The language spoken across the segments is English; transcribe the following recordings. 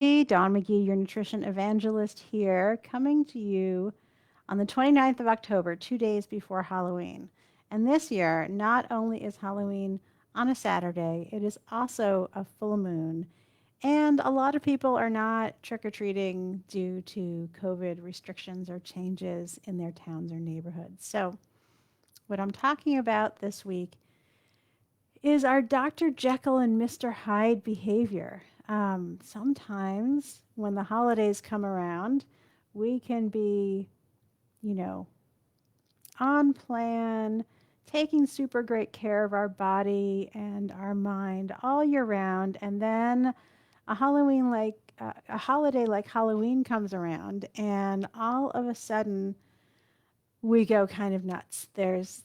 Hey, Dawn McGee, your nutrition evangelist here, coming to you on the 29th of October, 2 days before Halloween. And this year, not only is Halloween on a Saturday, it is also a full moon. And a lot of people are not trick or treating due to COVID restrictions or changes in their towns or neighborhoods. So, what I'm talking about this week is our Dr. Jekyll and Mr. Hyde behavior. Sometimes when the holidays come around, we can be, you know, on plan, taking super great care of our body and our mind all year round, and then a holiday like Halloween comes around, and all of a sudden we go kind of nuts. There's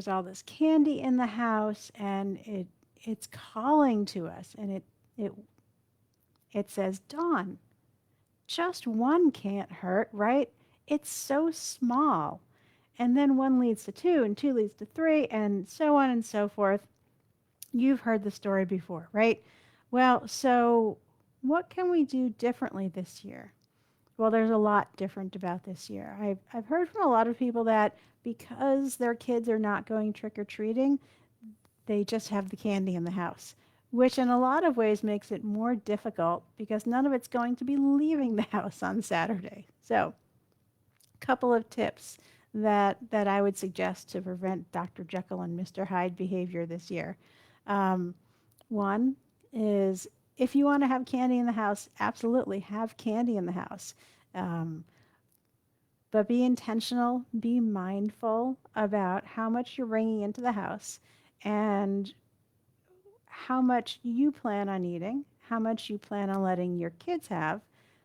all this candy in the house, and it's calling to us, and it it says, Dawn, just one can't hurt, right? It's so small. And then one leads to two, and two leads to three, and so on and so forth. You've heard the story before, right? Well, so what can we do differently this year? Well, there's a lot different about this year. I've heard from a lot of people that because their kids are not going trick or treating, they just have the candy in the house, which in a lot of ways makes it more difficult because none of it's going to be leaving the house on Saturday. So, a couple of tips that I would suggest to prevent Dr. Jekyll and Mr. Hyde behavior this year. Um, One is if you want to have candy in the house, absolutely have candy in the house. Um, but be intentional, be mindful about how much you're bringing into the house and how much you plan on eating, how much you plan on letting your kids have,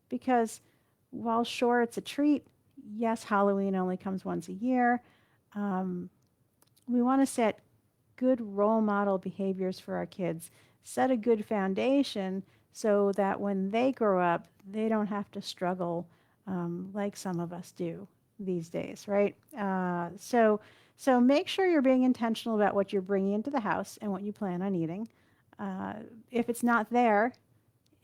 because while sure it's a treat, yes, Halloween only comes once a year. Um, we want to set good role model behaviors for our kids, set a good foundation so that when they grow up, they don't have to struggle like some of us do these days, right? So make sure you're being intentional about what you're bringing into the house and what you plan on eating. Uh, if it's not there,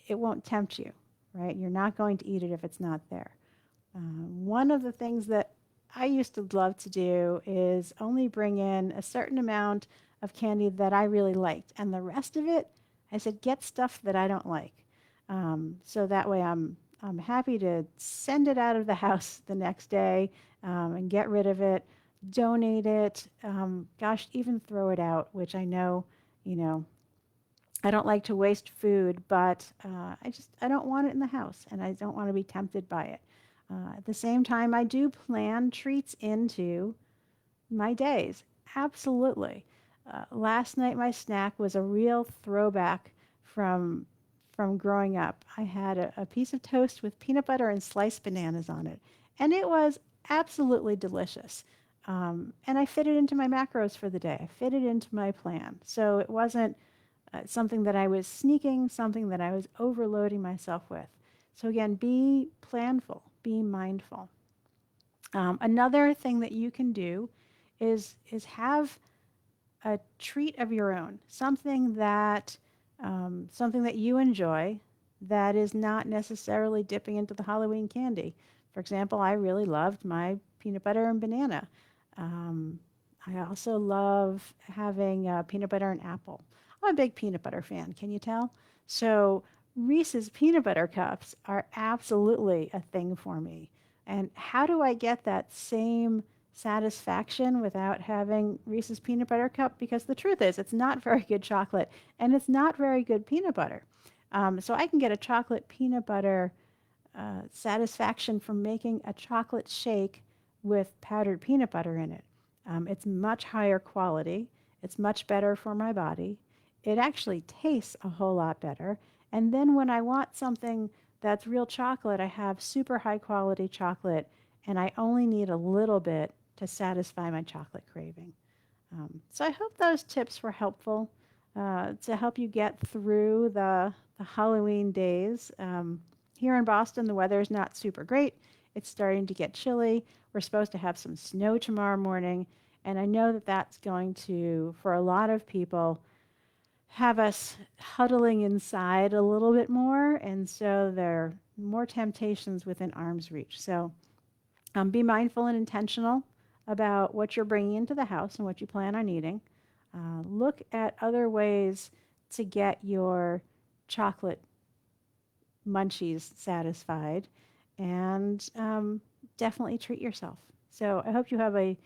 it won't tempt you, right? You're not going to eat it if it's not there. One of the things that I used to love to do is only bring in a certain amount of candy that I really liked, and the rest of it, I said, get stuff that I don't like. So that way, I'm happy to send it out of the house the next day and get rid of it, donate it, gosh, even throw it out, which I know, you know, I don't like to waste food, but I don't want it in the house, and I don't want to be tempted by it. At the same time, I do plan treats into my days. Absolutely. Last night, my snack was a real throwback from from growing up. I had a piece of toast with peanut butter and sliced bananas on it, and it was absolutely delicious. And I fit it into my macros for the day. I fit it into my plan, so it wasn't something that I was sneaking, something that I was overloading myself with. So again, be planful, be mindful. Another thing that you can do is have a treat of your own, something that you enjoy that is not necessarily dipping into the Halloween candy. For example, I really loved my peanut butter and banana. Um, I also love having peanut butter and apple. I'm a big peanut butter fan, can you tell? So Reese's peanut butter cups are absolutely a thing for me. And how do I get that same satisfaction without having Reese's peanut butter cup? Because the truth is, it's not very good chocolate and it's not very good peanut butter. So I can get a chocolate peanut butter satisfaction from making a chocolate shake with powdered peanut butter in it. It's much higher quality. It's much better for my body. It actually tastes a whole lot better. And then when I want something that's real chocolate, I have super high quality chocolate, and I only need a little bit to satisfy my chocolate craving. So I hope those tips were helpful to help you get through the Halloween days. Here in Boston, the weather is not super great. It's starting to get chilly. We're supposed to have some snow tomorrow morning. And I know that that's going to, for a lot of people, have us huddling inside a little bit more. And so there are more temptations within arm's reach. So be mindful and intentional about what you're bringing into the house and what you plan on eating. Look at other ways to get your chocolate munchies satisfied, and definitely treat yourself. So I hope you have a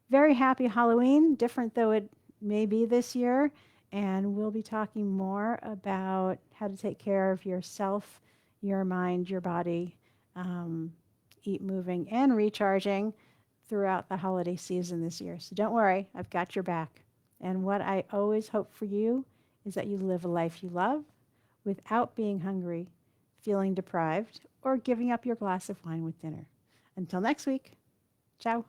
very happy Halloween, different though it may be this year. And we'll be talking more about how to take care of yourself, your mind, your body, eat moving, and recharging throughout the holiday season this year. So don't worry, I've got your back. And what I always hope for you is that you live a life you love without being hungry, feeling deprived, or giving up your glass of wine with dinner. Until next week, ciao.